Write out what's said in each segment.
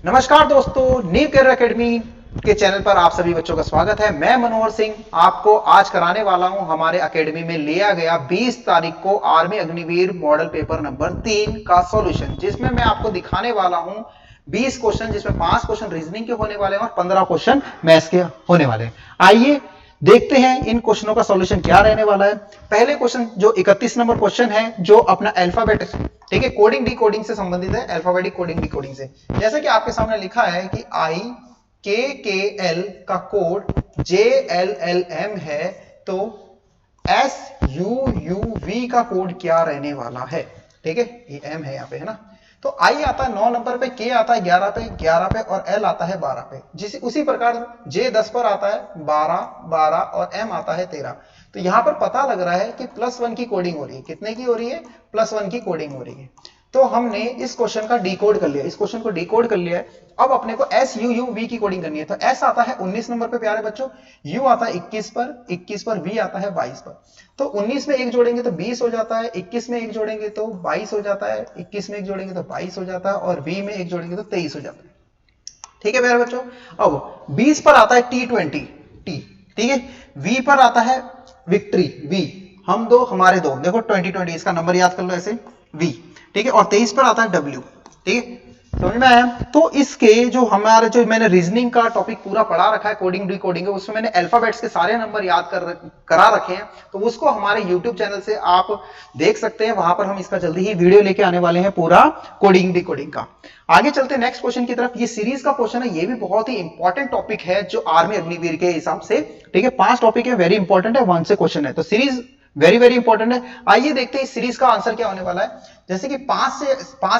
नमस्कार दोस्तों, new career academy के चैनल पर आप सभी बच्चों का स्वागत है। मैं मनोहर सिंह आपको आज कराने वाला हूं हमारे एकेडमी में लिया गया 20 तारीख को army Agniveer model paper number 3 का सॉल्यूशन, जिसमें मैं आपको दिखाने वाला हूं 20 क्वेश्चन, जिसमें 5 क्वेश्चन रीजनिंग के होने वाले हैं और 15 क्वेश्चन मैथ्स के होने वाले हैं। आइए देखते हैं इन क्वेश्चनों का सॉल्यूशन क्या रहने वाला है। पहले क्वेश्चन जो 31 नंबर क्वेश्चन है, जो अपना अल्फाबेट, ठीक है, कोडिंग डी कोडिंग से संबंधित है, अल्फाबेटिक कोडिंग डी कोडिंग से। जैसे कि आपके सामने लिखा है कि IKKL का कोड JLLM है, तो SUUV का कोड क्या रहने वाला है। ठीक है, ये M है यहाँ पे, है ना। तो I आता है 9 नंबर पे, K आता है 11 पे और L आता है 12 पे। जिस उसी प्रकार J 10 पर आता है 12 और M आता है 13। तो यहां पर पता लग रहा है कि +1 की कोडिंग हो रही है। कितने की हो रही है? +1 की कोडिंग हो रही है। तो हमने इस क्वेश्चन का डिकोड कर लिया, इस क्वेश्चन को डिकोड कर लिया है। अब अपने को SUUV की कोडिंग करनी है। तो S आता है 19 नंबर पे प्यारे बच्चों, U आता है 21 पर, V आता है 22 पर। तो 19 में 1 जोड़ेंगे तो 20 हो जाता है, 21 में 1 जोड़ेंगे तो 22 हो जाता है, 21 में 1 जोड़ेंगे तो 22 हो जाता है और V में 1 जोड़ेंगे तो 23 हो जाता है। ठीक है प्यारे बच्चों। अब 20 पर आता है T20, ठीक है। V पर आता है विक्ट्री, V, हम दो हमारे दो, देखो 2020 इसका नंबर याद कर लो ऐसे, V, ठीक है। और 23 पर आता है W, ठीक है, समझ में आया। तो इसके जो हमारे जो मैंने रीजनिंग का टॉपिक पूरा पढ़ा रखा है, कोडिंग डी कोडिंग, उसमें मैंने अल्फाबेट्स के सारे नंबर याद करा रखे हैं। तो उसको हमारे यूट्यूब चैनल से आप देख सकते हैं, वहां पर हम इसका जल्दी ही वीडियो लेके आने वाले हैं, पूरा कोडिंग डी कोडिंग का। आगे चलते हैं नेक्स्ट क्वेश्चन की तरफ। ये सीरीज का क्वेश्चन है, ये भी बहुत ही इंपॉर्टेंट टॉपिक है जो आर्मी अग्निवीर के हिसाब से, ठीक है। 5 टॉपिक है, वेरी इंपॉर्टेंट है, 1 से क्वेश्चन है, तो सीरीज वेरी वेरी इंपॉर्टेंट है। आइए देखते हैं इस सीरीज का आंसर क्या होने वाला है। जैसे कि 5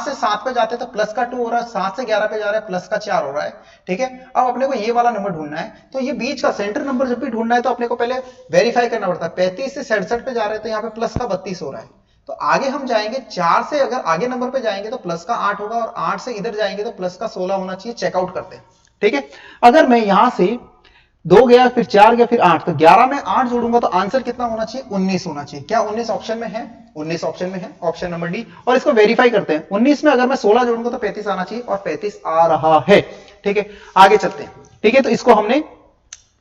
से 7 पे जाते हैं तो प्लस का 2 हो रहा है, 7 से 11 पे जा रहा है प्लस का 4 हो रहा है, ठीक है। अब अपने को ये वाला नंबर ढूंढना है, तो ये बीच का सेंटर नंबर जब भी ढूंढना है तो अपने को पहले वेरीफाई करना पड़ता है। 35 से 67 पे जा रहे हैं तो यहाँ पे प्लस का 32 हो रहा है। तो आगे हम जाएंगे 4 से, अगर आगे नंबर पे जाएंगे तो प्लस का 8 होगा और 8 से इधर जाएंगे तो प्लस का 16 होना चाहिए। चेकआउट करते हैं, ठीक है। अगर मैं यहां से 2 गया, फिर 4 गया, फिर 8, तो 11 में 8 जोड़ूंगा तो आंसर कितना होना चाहिए? 19 होना चाहिए। क्या 19 ऑप्शन में है? 19 ऑप्शन में है, ऑप्शन नंबर डी। और इसको वेरीफाई करते हैं। 19 में अगर मैं 16 जोड़ूंगा तो 35 आना चाहिए और 35 आ रहा है, ठीक है। आगे चलते हैं, ठीक है। तो इसको हमने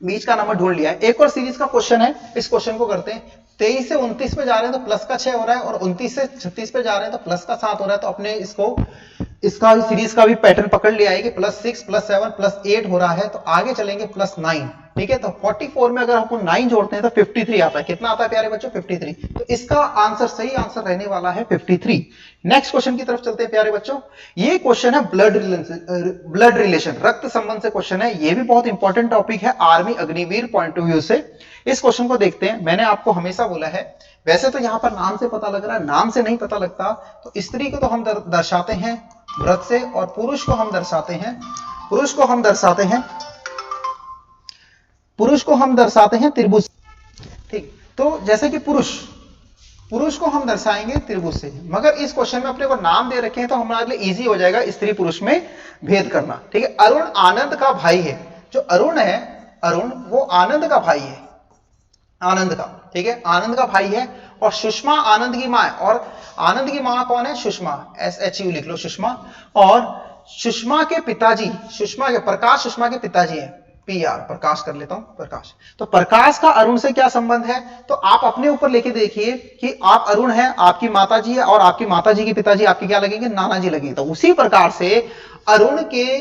बीच का नंबर ढूंढ लिया है। एक और सीरीज का क्वेश्चन है, इस क्वेश्चन को करते हैं। 23 से 29 पे जा रहे हैं तो प्लस का 6 हो रहा है और 29 से 36 पे जा रहे हैं तो प्लस का 7 हो रहा है। तो अपने इसको इसका सीरीज का भी पैटर्न पकड़ लिया है कि +6 +7 +8 हो रहा है। तो आगे चलेंगे +9, ठीक है। तो 44 में अगर हम 9 जोड़ते हैं तो 53 आता है। कितना आता है प्यारे बच्चों? 53। तो इसका आंसर, सही आंसर रहने वाला है 53। नेक्स्ट क्वेश्चन की तरफ चलते हैं प्यारे बच्चों। ये क्वेश्चन है ब्लड रिलेशन, रक्त संबंध से क्वेश्चन है। ये भी बहुत इंपॉर्टेंट टॉपिक है army Agniveer point of view से। इस क्वेश्चन को देखते हैं। मैंने आपको हमेशा बोला है, वैसे तो यहां पर नाम से पता लग रहा है, नाम से नहीं पता लगता। तो स्त्री को तो हम दर्शाते हैं व्रत से और पुरुष को हम दर्शाते हैं त्रिभुज, ठीक। तो जैसे कि पुरुष को हम दर्शाएंगे त्रिभुज से, मगर इस क्वेश्चन में अपने को नाम दे रखे हैं तो हमारे लिए इजी हो जाएगा स्त्री पुरुष में भेद करना, ठीक है। अरुण आनंद का भाई है। जो अरुण है, अरुण वो आनंद का भाई है, आनंद का, ठीक है, आनंद का भाई है। और सुषमा आनंद की मां है। और आनंद की मां कौन है? सुषमा, SHU लिख लो, सुषमा। और सुषमा के पिताजी, प्रकाश सुषमा के पिताजी हैं, PR, प्रकाश कर लेता हूं, प्रकाश। तो प्रकाश का अरुण से क्या संबंध है? तो आप अपने ऊपर लेके देखिए कि आप अरुण है, आपकी माताजी है, और आपकी माताजी के पिताजी आपके क्या लगेंगे? नानाजी लगेंगे। तो उसी प्रकार से अरुण के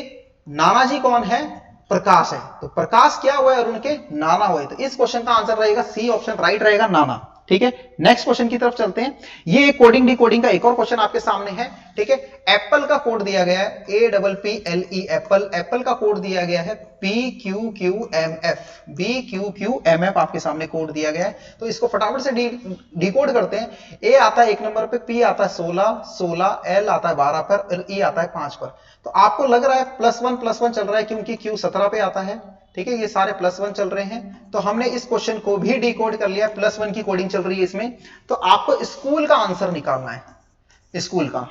नानाजी कौन है? प्रकाश है। तो प्रकाश क्या हुए? अरुण के नाना हुए। तो इस क्वेश्चन का आंसर रहेगा सी ऑप्शन, राइट रहेगा, नाना, ठीक है। नेक्स्ट क्वेश्चन की तरफ चलते हैं। ये कोडिंग डी कोडिंग का एक और क्वेश्चन आपके सामने है, ठीक है। एप्पल का कोड दिया गया है APPLE, एप्पल। एप्पल का कोड दिया गया है PQQMF, BQQMF आपके सामने कोड दिया गया है। तो इसको फटाफट से डिकोड करते हैं। A आता है 1 नंबर पे, P आता है 16, L आता है 12 पर और E आता है 5 पर। तो आपको लग रहा है +1 चल रहा है क्योंकि Q 17 पे आता है, ठीक है। ये सारे +1 चल रहे हैं। तो हमने इस क्वेश्चन को भी डिकोड कर लिया, +1 की कोडिंग चल रही है इसमें। तो आपको स्कूल का आंसर निकालना है, स्कूल का,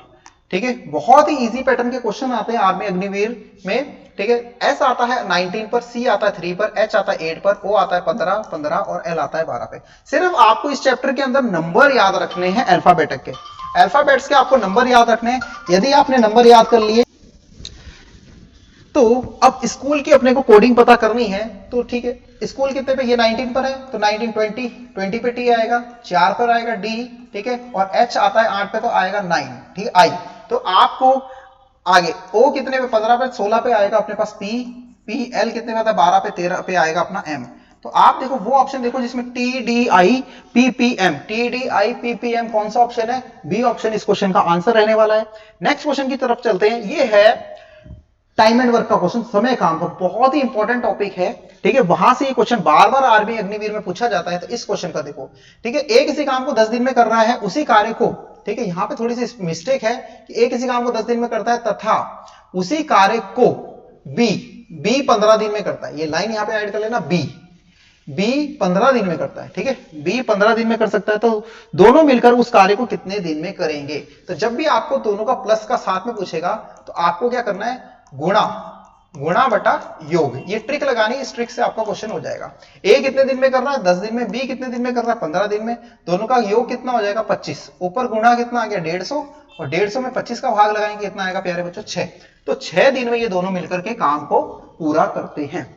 ठीक है। बहुत ही इजी पैटर्न के क्वेश्चन आते हैं आर्मी अग्निवीर में, ठीक है। S आता है 19 पर, C आता है 3 पर, H आता है 8 पर, O आता है 15 और L आता है 12 पे। सिर्फ आपको इस चैप्टर के अंदर नंबर याद रखने हैं, अल्फाबेटिक के, अल्फाबेट्स के आपको नंबर याद रखने हैं। यदि आपने नंबर याद कर लिए तो अब स्कूल की अपने को कोडिंग पता करनी है, तो ठीक है, स्कूल कितने पे, ये 19 पर है, तो 19 20 पे टी आएगा, 4 पर आएगा डी, ठीक है, और एच आता है 8 पे, तो आएगा 9, ठीक है, आई। तो आपको आगे ओ कितने पे, 15 पे, 16 पे आएगा अपने पास पी, पी एल कितने पे आता है, 12 पे, 13 पे आएगा अपना एम। तो आप देखो वो ऑप्शन देखो जिसमें T D I P P M, T D I P P M, कौन सा ऑप्शन है, बी ऑप्शन इस क्वेश्चन का आंसर रहने वाला है। नेक्स्ट क्वेश्चन की तरफ चलते हैं, ये है टाइम एंड वर्क का क्वेश्चन, समय काम का, बहुत ही इंपॉर्टेंट टॉपिक है, ठीक है, वहां से ये क्वेश्चन बार बार आर्मी अग्निवीर में पूछा जाता है। तो इस क्वेश्चन का देखो, ठीक है, एक किसी काम को 10 दिन में कर रहा है, उसी कार्य को, ठीक है, यहां पे थोड़ी सी मिस्टेक है कि एक किसी काम को 10 दिन में करता है तथा उसी कार्य को बी 15 दिन में करता है, ये लाइन यहां पे ऐड कर लेना, बी 15 दिन में करता है, ठीक है, बी 15 दिन में कर सकता है, तो दोनों मिलकर उस कार्य को कितने दिन में करेंगे। तो जब भी आपको दोनों का प्लस का साथ में पूछेगा तो आपको क्या करना है, गुणा बटा योग, ये ट्रिक लगानी, इस ट्रिक से आपका क्वेश्चन हो जाएगा। ए कितने दिन में कर रहा है, 10 दिन में, बी कितने दिन में कर रहा है, 15 दिन में, दोनों का योग कितना हो जाएगा, 25, ऊपर गुणा कितना आ गया, 150, और 150 में 25 का भाग लगाएंगे, कितना आएगा प्यारे बच्चों, 6। तो 6 दिन में ये दोनों मिलकर के काम को पूरा करते हैं,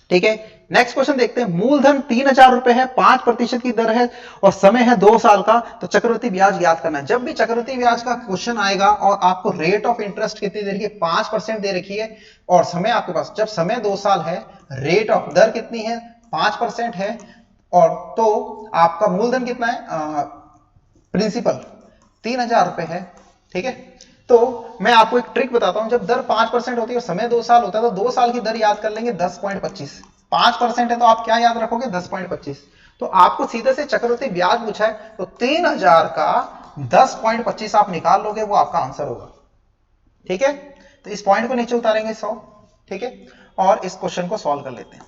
ठीक है। नेक्स्ट क्वेश्चन देखते हैं, मूलधन 3000 रुपए है, 5% की दर है और समय है 2 साल का, तो चक्रवृद्धि ब्याज ज्ञात करना है। जब भी चक्रवृद्धि ब्याज का क्वेश्चन आएगा और आपको रेट ऑफ इंटरेस्ट कितनी दे रखी है, 5% दे रखी है, और समय आपके पास, जब समय 2 साल है, रेट ऑफ दर कितनी है, 5% है, और तो आपका मूलधन कितना है, प्रिंसिपल 3000 रुपए है, ठीक है। तो मैं आपको एक ट्रिक बताता हूं, जब दर 5% होती है और समय 2 साल होता है, तो 2 साल की दर याद कर लेंगे 10.25, 5% है तो आप क्या याद रखोगे, 10.25। तो आपको सीधे से चक्रवृद्धि ब्याज पूछा है, तो 3000 का 10.25 आप निकाल लोगे, वो आपका आंसर होगा, ठीक है। तो इस पॉइंट को नीचे उतारेंगे 100, ठीक है, और इस क्वेश्चन को सॉल्व कर लेते हैं।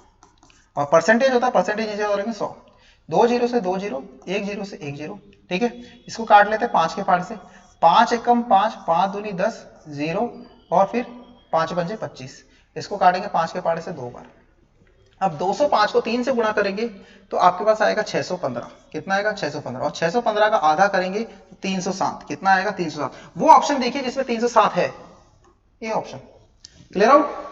और परसेंटेज होता है, परसेंटेज नीचे उतारेंगे 100, 2 0 से 2 0, 1 0 से 1 0, ठीक है। इसको काट लेते हैं 5 के पार्ट से, 5 एकम 5, 5 दूनी 10, 0, और फिर 5 पंजे 25, इसको काटेंगे 5 के पार्ट से 2 बार। अब 205 को 3 से गुणा करेंगे तो आपके पास आएगा 615, कितना आएगा, 615, और 615 का आधा करेंगे तो 307, कितना आएगा, 307। वो ऑप्शन देखिए जिसमें 307 है, ये ऑप्शन क्लियर आउट।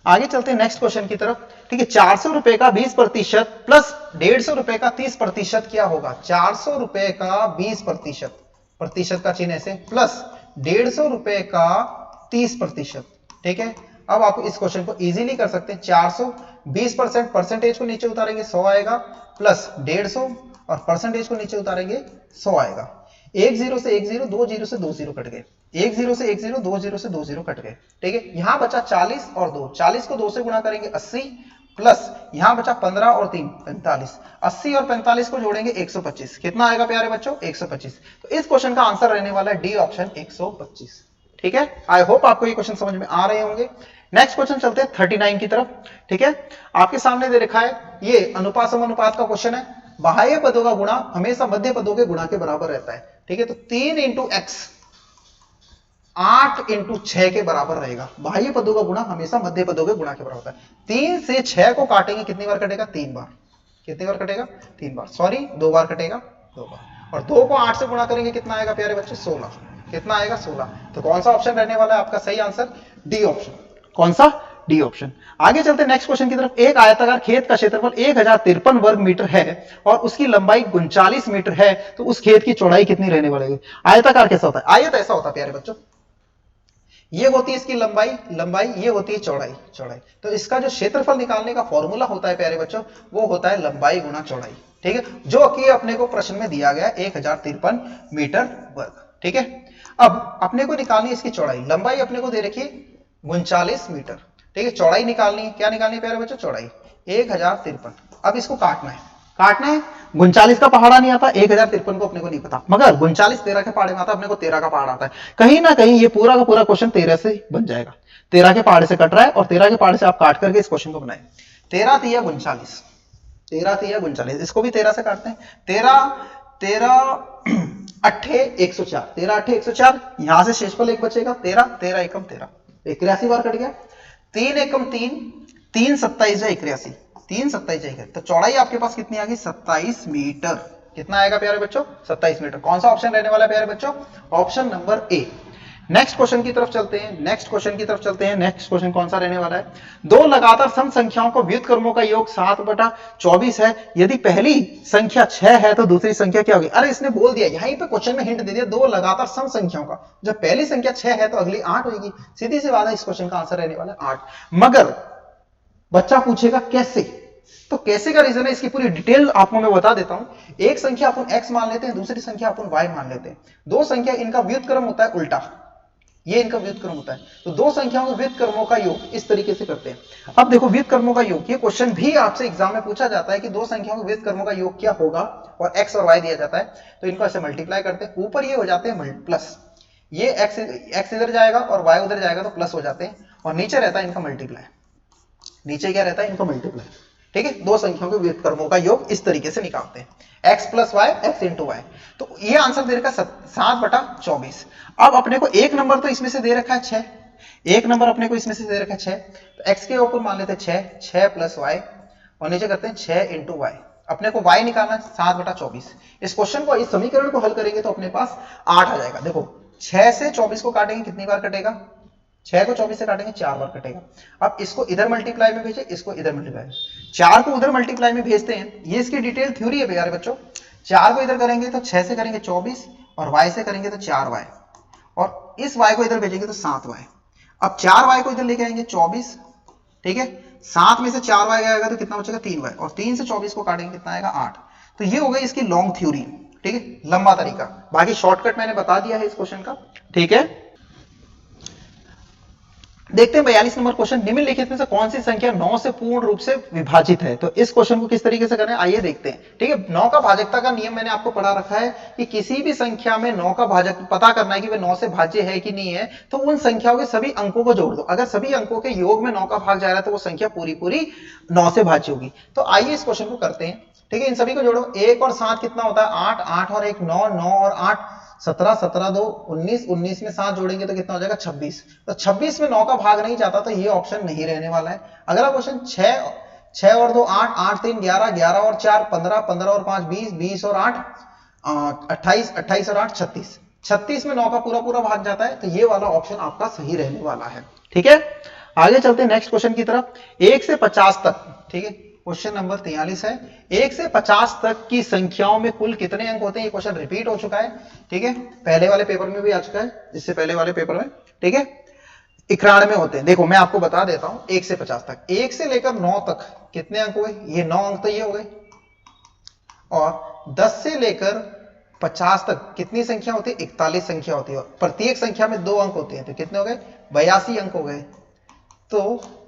आगे चलते हैं नेक्स्ट क्वेश्चन की तरफ, ठीक है। 400 रुपए का 20% प्लस 150 रुपए का 30% क्या होगा, 400 रुपए का 20%, प्रतिशत का चिन्ह ऐसे, प्लस 150 रुपए का 30%, ठीक है। अब आप इस क्वेश्चन को इजीली कर सकते हैं, 400 20%, परसेंटेज को नीचे उतारेंगे 100 आएगा, प्लस 150 और परसेंटेज को नीचे उतारेंगे 100 आएगा। 1 0 से 1 0, 2 0 से 2 0 कट गए, 1 0 से 1 0, 2 0 से 2 0 कट गए, ठीक है। यहां बचा 40 और 2, 40 को 2 से गुणा करेंगे 80, प्लस यहां बचा 15 और 3 45, 80 और 45 को जोड़ेंगे 125, कितना आएगा प्यारे बच्चों, 125। तो इस क्वेश्चन का आंसर रहने वाला है डी ऑप्शन, 125, ठीक है। आई होप आपको ये क्वेश्चन समझ में आ रहे होंगे। नेक्स्ट क्वेश्चन चलते हैं 39 की तरफ, ठीक है। आपके सामने दे रखा है, ये अनुपात समानुपात का क्वेश्चन है, बाह्य पदों का गुणा हमेशा मध्य पदों के गुणा के बराबर रहता है, ठीक है। तो 3 इंटू एक्स 8 इंटू 6 के बराबर रहेगा, बाह्य पदों का गुणा हमेशा मध्य पदों के गुणा के बराबर होता है। 3 से 6 को काटेंगे, कितनी बार कटेगा, 3 बार, कितनी बार कटेगा, 3 बार, सॉरी 2 बार कटेगा, 2 बार, और 2 को 8 से गुणा करेंगे, कितना आएगा प्यारे बच्चे, 16, कितना आएगा, 16। तो कौन सा ऑप्शन रहने वाला है आपका सही आंसर, डी ऑप्शन, कौन सा, डी ऑप्शन। आगे चलते हैं नेक्स्ट क्वेश्चन की तरफ, एक आयताकार खेत का क्षेत्रफल 1053 वर्ग मीटर है और उसकी लंबाई 39 मीटर है, तो उस खेत की चौड़ाई कितनी रहने वाली है। आयताकार कैसा होता है, आयत ऐसा होता है प्यारे बच्चों, ये होती है इसकी लंबाई, ये होती है चौड़ाई। तो इसका जो क्षेत्रफल निकालने का फॉर्मूला होता है प्यारे बच्चों, वो होता है लंबाई गुना चौड़ाई, ठीक है, जो कि अपने को प्रश्न में दिया गया 1053 मीटर वर्ग, ठीक है। अब अपने को निकालनी है इसकी चौड़ाई, लंबाई अपने को दे रखी है 39 मीटर, ठीक है, चौड़ाई निकालनी है, क्या निकालनी है प्यारे बच्चों, चौड़ाई 1053। अब इसको काटना है 39 का पहाड़ा नहीं आता, 1053 को अपने को नहीं पता, मगर 39 13 के पहाड़े में आता, अपने को 13 का पहाड़ आता है। कहीं ना कहीं ये पूरा का पूरा क्वेश्चन 13 से बन जाएगा, 13 के पहाड़े से कट रहा है और 13 के पहाड़े से आप काट करके इस क्वेश्चन को बनाए। 13 तिया 39, 13 तिया 39, इसको भी 13 से काटते हैं, 13 अट्ठे 104, 13 अट्ठे 104, यहां से शेषफल 1 बचेगा, 13 एकम 13, 81 बार कट गया, 3 एकम 3, 3 27 है 81, 3 27 है, तो चौड़ाई आपके पास कितनी आ गई, 27 मीटर, कितना आएगा प्यारे बच्चों, 27 मीटर। कौन सा ऑप्शन रहने वाला है प्यारे बच्चों, option number A. Next question की तरफ चलते हैं। नेक्स्ट क्वेश्चन कौन सा रहने वाला है? दो लगातार सम संख्याओं को व्युत्क्रमों का योग 7/24 है। यदि पहली संख्या 6 है तो दूसरी संख्या क्या होगी? अरे इसने बोल दिया, यहीं पे क्वेश्चन में हिंट दे दिया, दो लगातार सम संख्याओं का, जब पहली संख्या 6 है तो अगली 8 होगी। सीधी सी बात है, इस क्वेश्चन का आंसर रहने वाला है 8। मगर बच्चा पूछेगा कैसे, तो कैसे का रीजन है, इसकी पूरी डिटेल आपको मैं बता देता हूं। एक संख्या अपन x मान लेते हैं, दूसरी संख्या अपन y मान लेते हैं। दो संख्या, इनका व्युत्क्रम होता है उल्टा, ये इनका व्युत्क्रम होता है। तो दो संख्याओं के व्युत्क्रमों का योग इस तरीके से करते हैं। अब देखो व्युत्क्रमों का योग, ये क्वेश्चन भी आपसे एग्जाम में पूछा जाता है कि दो संख्याओं के व्युत्क्रमों का योग क्या होगा, और x और y दिया जाता है, तो इनको ऐसे मल्टीप्लाई करते हैं। ऊपर ये हो जाते हैं प्लस, ये x इधर जाएगा और y उधर जाएगा तो प्लस हो जाते हैं, और नीचे रहता है इनका मल्टीप्लाई। नीचे क्या रहता है? इनका मल्टीप्लाई। ठीक है, दो संख्याओं के व्युत्क्रमों का योग इस तरीके से निकालते हैं, x plus Y, x into Y. तो ये आंसर दे रखा 7/24। अब अपने को एक नंबर तो इसमें से दे रखा है 6, एक नंबर अपने को इसमें से दे रखा है 6, तो x के ऊपर मान लेते हैं 6 प्लस वाई, और नीचे करते हैं 6 इंटू वाई। अपने को y निकालना है 7/24। इस क्वेश्चन को, इस समीकरण को हल करेंगे तो अपने पास 8 आ जाएगा। देखो 6 से 24 को काटेंगे, कितनी बार कटेगा? 6 को 24 से काटेंगे 4 बार कटेगा। अब इसको इधर मल्टीप्लाई में भेजे, इसको इधर मल्टीप्लाई, 4 को उधर मल्टीप्लाई में भेजते हैं। ये इसकी डिटेल थ्योरी है प्यारे बच्चों। 4 को इधर करेंगे तो 6 से करेंगे 24, और y से करेंगे तो 4y, और इस y को इधर भेजेंगे तो 7y। अब 4y को इधर लेके आएंगे 24, ठीक है, 7 में से 4y आएगा तो कितना बचेगा? 3y, और 3 से 24 को काटेंगे कितना आएगा? 8। तो ये हो गई इसकी लॉन्ग थ्योरी, ठीक है, लंबा तरीका। बाकी शॉर्टकट मैंने बता दिया है इस क्वेश्चन का, ठीक है। देखते हैं 42 नंबर क्वेश्चन, निम्नलिखित में से कौन सी संख्या 9 से पूर्ण रूप से विभाजित है? तो इस क्वेश्चन को किस तरीके से करें, आइए देखते हैं। ठीक है, 9 का भाजकता का नियम मैंने आपको पढ़ा रखा है कि किसी भी संख्या में 9 का भाजक पता करना है कि वह 9 से भाज्य है कि नहीं है, तो उन संख्याओं के सभी अंकों को जोड़ दो। अगर सभी अंकों के योग में 9 का भाग जा रहा है तो वो संख्या पूरी पूरी 9 से भाज्य होगी। तो आइए इस क्वेश्चन को करते हैं। ठीक है, इन सभी को जोड़ो। 1 और 7 कितना होता है? 8, 8 और 1 9, 9 और 8 17, 17 2 19, 19 में 7 जोड़ेंगे तो कितना हो जाएगा? 26। तो 26 में 9 का भाग नहीं जाता, तो ये ऑप्शन नहीं रहने वाला है। अगला क्वेश्चन 6 और 2 8, 8 3 11, 11 और 4 15, 15 और 5 20, 20 और 8 28, 28 और 8 36। 36 में 9 का पूरा पूरा भाग जाता है, तो ये वाला ऑप्शन आपका सही रहने वाला है। ठीक है, आगे चलते हैं नेक्स्ट क्वेश्चन की तरफ। 1 से 50 तक, ठीक है, क्वेश्चन नंबर 43 है। 1 से 50 तक की संख्याओं में कुल कितने अंक होते हैं? ये क्वेश्चन रिपीट हो चुका है, ठीक है, पहले वाले पेपर में भी आ चुका है, इससे पहले वाले पेपर में, ठीक है, 91 होते हैं। देखो मैं आपको बता देता हूं, 1 से 50 तक, 1 से लेकर 9 तक कितने अंक हुए? ये 9 अंक तो ये हो गए, और 10 से लेकर 50 तक कितनी संख्या होती है? 41 संख्या होती है, और प्रत्येक संख्या में 2 अंक होते हैं, तो कितने हो गए? 82 अंक हो गए। तो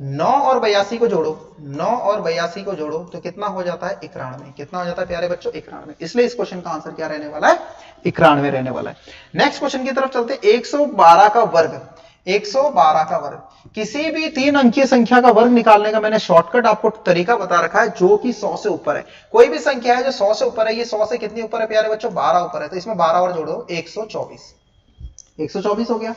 9 और 82 को जोड़ो, 9 और 82 को जोड़ो तो कितना हो जाता है? 91। कितना हो जाता है प्यारे बच्चों? 91। इसलिए इस क्वेश्चन का आंसर क्या रहने वाला है? 91 रहने वाला है। नेक्स्ट क्वेश्चन की तरफ चलते हैं। 112 का वर्ग, 112 का वर्ग, किसी भी 3 अंकीय संख्या का वर्ग निकालने का मैंने शॉर्टकट आपको तरीका बता रखा है, जो कि 100 से ऊपर है। कोई भी संख्या है जो 100 से ऊपर है, ये 100 से कितनी ऊपर है प्यारे बच्चों? 12 ऊपर है, तो इसमें 12 और जोड़ो, 124। 124 हो गया।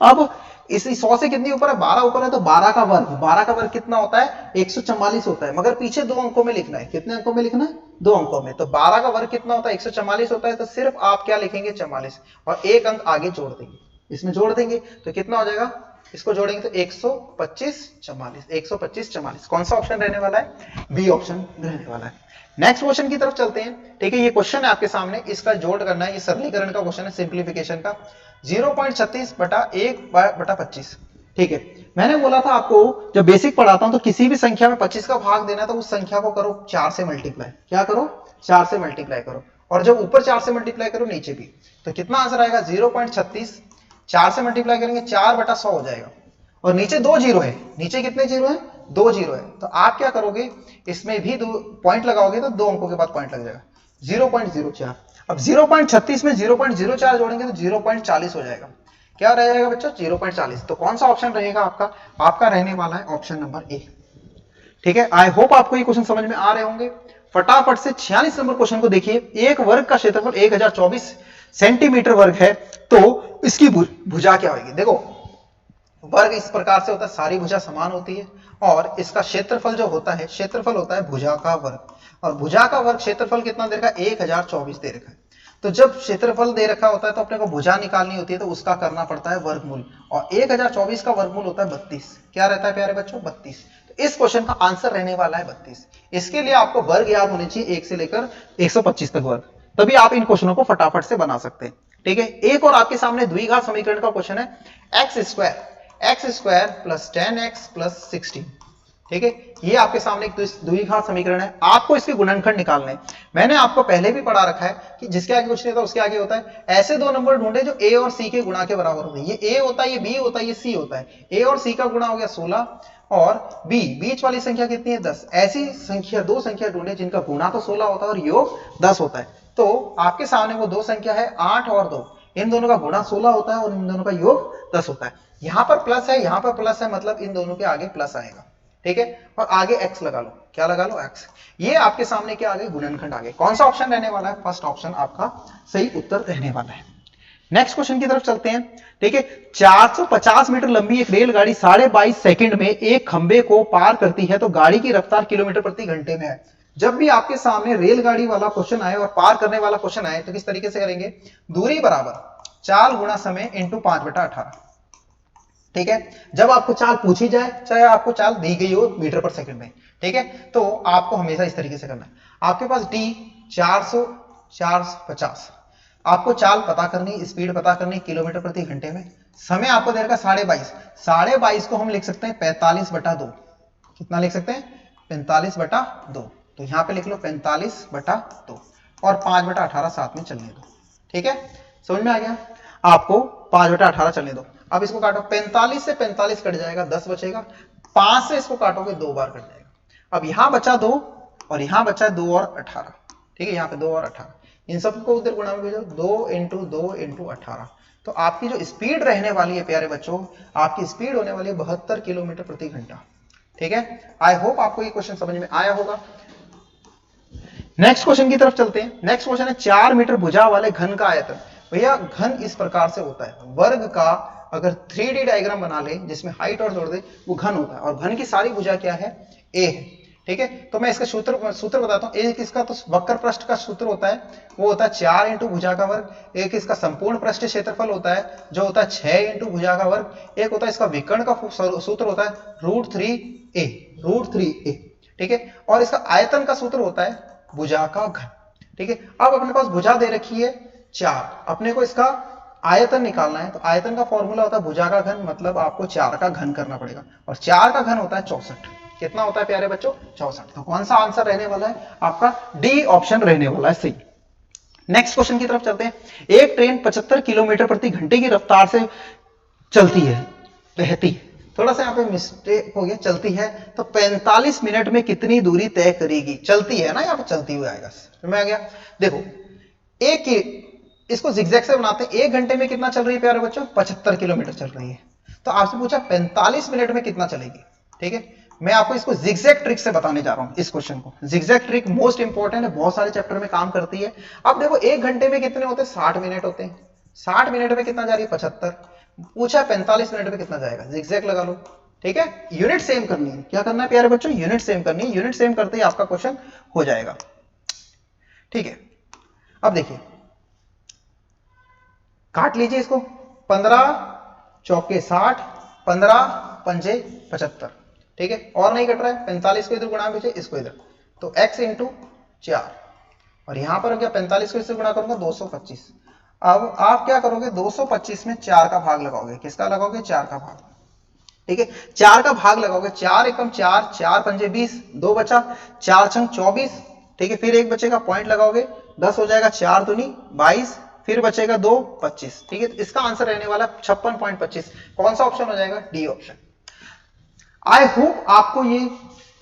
अब इसी 100 से कितनी ऊपर है? 12 ऊपर है, तो 12 का वर्ग, 12 का वर्ग कितना होता है? 144 होता है, मगर पीछे 2 अंकों में लिखना है। कितने अंकों में लिखना है? 2 अंकों में। तो 12 का वर्ग कितना होता है? 144 होता है, तो सिर्फ आप क्या लिखेंगे? 44, और एक अंक आगे जोड़ देंगे, इसमें जोड़ देंगे तो कितना हो जाएगा? इसको जोड़ेंगे तो 125 44, 125 44। कौन सा ऑप्शन रहने वाला है? बी ऑप्शन रहने वाला है। नेक्स्ट क्वेश्चन की तरफ चलते हैं। ठीक है, ये क्वेश्चन है आपके सामने, इसका जोड़ करना है, ये सरलीकरण का क्वेश्चन है, सिंप्लीफिकेशन का। 0.36 बटा 1 बटा 25। ठीक है, मैंने बोला था आपको जब बेसिक पढ़ाता हूं तो किसी भी संख्या में 25 का भाग देना है तो उस संख्या को करो 4 से मल्टीप्लाई। क्या करो? 4 से मल्टीप्लाई करो, और जब ऊपर 4 से मल्टीप्लाई करो नीचे भी, तो कितना आंसर आएगा? 0.36, 4 से मल्टीप्लाई करेंगे 4 बटा 100 हो जाएगा, और नीचे 2 जीरो है। नीचे कितने जीरो है? 2 जीरो है। तो आप क्या करोगे? इसमें भी 2 पॉइंट लगाओगे तो 2 अंकों के बाद पॉइंट लग जाएगा, 0.04। अब 0.36 में 0.04 जोड़ेंगे तो 0.40 हो जाएगा। क्या रह जाएगा बच्चों? 0.40। तो कौन सा ऑप्शन रहेगा आपका? आपका रहने वाला है ऑप्शन नंबर ए। ठीक है, आई होप आपको ये क्वेश्चन समझ में आ रहे होंगे। फटाफट से 46 नंबर क्वेश्चन को देखिए। एक वर्ग का क्षेत्रफल 1024 सेंटीमीटर वर्ग है, तो इसकी भुजा क्या होगी? देखो वर्ग इस प्रकार से होता है, सारी भुजा समान होती है, और इसका क्षेत्रफल जो होता है, क्षेत्रफल होता है भुजा का वर्ग, और भुजा का वर्ग क्षेत्रफल कितना दे रखा है? 1024 दे रखा है। तो जब क्षेत्रफल दे रखा होता है तो अपने को भुजा निकालनी होती है, तो उसका करना पड़ता है वर्गमूल, और 1024 का वर्गमूल होता है 32। क्या रहता है प्यारे बच्चों? 32। तो इस क्वेश्चन का आंसर रहने वाला है 32। इसके लिए आपको वर्ग याद होने चाहिए 1 से लेकर 125 तक वर्ग, तभी आप इन क्वेश्चनों को फटाफट से बना सकते हैं। ठीक है, एक और आपके सामने द्विघात समीकरण का क्वेश्चन है, x square plus 10x plus 16। ठीक है, ये आपके सामने एक द्विघात समीकरण है, आपको इसके गुणनखंड निकालने हैं। मैंने आपको पहले भी पढ़ा रखा है कि जिसके आगे कुछ नहीं होता उसके आगे होता है। ऐसे दो नंबर ढूंढे जो a और c के गुणा के बराबर होते हैं। ये a होता है, ये b होता है, ये c होता है। a और c का गुणा हो गया 16 और b बीच वाली संख्या कितनी है? 10। ऐसी संख्या, दो संख्या ढूंढे जिनका गुणा तो 16 होता है और योग 10 होता है। तो आपके सामने वो दो संख्या है 8 और 2, इन दोनों का गुणा 16 होता है और इन दोनों का योग 10 होता है। यहां पर प्लस है, यहां पर प्लस है, मतलब इन दोनों के आगे प्लस आएगा। ठीक है, और आगे x लगा लो। क्या लगा लो? x। ये आपके सामने क्या आगे? गुणनखंड आगे। कौन सा ऑप्शन रहने वाला है? फर्स्ट ऑप्शन आपका सही उत्तर रहने वाला है। नेक्स्ट क्वेश्चन की तरफ चलते हैं। ठीक है, 450 मीटर लंबी एक रेलगाड़ी 22.5 सेकंड में एक खंबे को पार करती है, तो गाड़ी की रफ्तार किलोमीटर प्रति घंटे में है। जब भी आपके सामने रेलगाड़ी वाला क्वेश्चन आए और पार करने वाला क्वेश्चन आए तो किस तरीके से करेंगे? दूरी बराबर चाल गुणा समय इंटू 5/18। ठीक है, जब आपको चाल पूछी जाए, चाहे आपको चाल दी गई हो मीटर पर सेकंड में, ठीक है, तो आपको हमेशा इस तरीके से करना है। आपके पास d 450, आपको चाल पता करनी, स्पीड पता करनी किलोमीटर प्रति घंटे में। समय आपको दे रखा 22.5, 22.5 को हम लिख सकते हैं 45/2। कितना लिख सकते हैं? 45/2। तो यहां पे लिख लो 45/2 और 5/18 साथ में चलने दो। ठीक है, समझ में आ गया? आपको 5/18 चलने दो। अब इसको काटो, 45 से 45 कट जाएगा, 10 बचेगा। 5 से इसको काटोगे 2 बार कट जाएगा। अब यहां बचा 2 और यहां बचा 2 और 18। ठीक है, यहां पे 2 और 18, इन सबको उधर गुणा में भेजो, 2 × 2 × 18। तो आपकी जो स्पीड रहने वाली है प्यारे बच्चों, आपकी स्पीड होने वाली है 72 किलोमीटर प्रति घंटा। ठीक है, आई होप आपको ये क्वेश्चन समझ में आया होगा। नेक्स्ट क्वेश्चन की तरफ चलते हैं। नेक्स्ट क्वेश्चन है 4 मीटर भुजा वाले घन का आयतन। भैया घन इस प्रकार से होता है, वर्ग का अगर 3D डायग्राम बना ले जिसमें हाइट और जोड़ दे, वो घन होता है, और घन की सारी भुजा क्या है? a है। ठीक है, तो मैं इसका सूत्र बताता हूं। एक इसका तो वक्र पृष्ठ का सूत्र होता है, वो होता है 4 × भुजा का वर्ग। एक इसका संपूर्ण पृष्ठ क्षेत्रफल होता है जो होता है 6 × भुजा का वर्ग। एक होता है इसका विकर्ण का सूत्र होता है √3a। ठीक है, और इसका आयतन का सूत्र होता है भुजा का घन। ठीक है, अब अपने पास भुजा दे रखी है 4, अपने को इसका आयतन निकालना है। तो आयतन का फॉर्मूला होता है भुजा का घन, मतलब आपको 4 का घन करना पड़ेगा, और 4 का घन होता है 64। कितना होता है प्यारे बच्चों? 64। तो कौन सा आंसर रहने वाला है? आपका डी ऑप्शन रहने वाला है सही। नेक्स्ट क्वेश्चन की तरफ चलते हैं। एक ट्रेन 75 किलोमीटर प्रति घंटे की रफ्तार से चलती है, बहती है, थोड़ा सा यहाँ पे मिस्टेक हो गया, चलती है, तो 45 मिनट में कितनी दूरी तय करेगी? चलती है ना, यहाँ पे चलती हुई आएगा। समझ में आ गया? देखो, एक इसको जिगजैग से बनाते हैं। 1 घंटे में कितना चल रही है प्यारे बच्चों? 75 किलोमीटर चल रही है। तो आपसे पूछा 45 मिनट में कितना चलेगी। ठीक है, मैं आपको इसको जिगजैग ट्रिक से बताने जा रहा हूं इस क्वेश्चन को। जिगजैग ट्रिक मोस्ट इंपॉर्टेंट है, बहुत सारे चैप्टर में काम करती है। अब देखो 1 घंटे में कितने होते हैं? 60 मिनट होते हैं। 60 मिनट में कितना जा रही है? 75। पूछा 45 मिनट में कितना जाएगा? जिगजैग लगा लो। ठीक है, यूनिट सेम करनी है। क्या करना है प्यारे बच्चों? यूनिट सेम करनी है। यूनिट सेम करते ही आपका क्वेश्चन हो जाएगा। ठीक है, अब देखिए, काट लीजिए इसको। 15 चौके 60, 15 पंजे 75। ठीक है, और नहीं कट रहा है। 45 को इधर गुणा भेजे, इसको इधर, तो x × 4, और यहां पर क्या 45 को इससे गुणा करूंगा 225। अब आप क्या करोगे? 225 में 4 का भाग लगाओगे। किसका लगाओगे? 4 का भाग। ठीक है, 4 का भाग लगाओगे। 4 एकम 4, 4 पंजे 20, 2 बचा, 4 छंग 24। ठीक है, फिर एक बचेगा, पॉइंट लगाओगे, 10 हो जाएगा, 4 दूनी 22, फिर बचेगा 2, 25। ठीक है, तो इसका आंसर रहने वाला 56.25। कौन सा ऑप्शन हो जाएगा? D option. आई होप आपको ये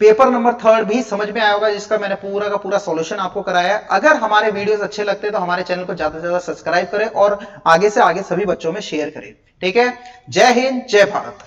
पेपर नंबर 3 भी समझ में आया होगा, जिसका मैंने पूरा का पूरा सॉल्यूशन आपको कराया है। अगर हमारे वीडियोस अच्छे लगते हैं तो हमारे चैनल को ज्यादा से ज्यादा सब्सक्राइब करें और आगे से आगे सभी बच्चों में शेयर करें। ठीक है, जय हिंद, जय भारत।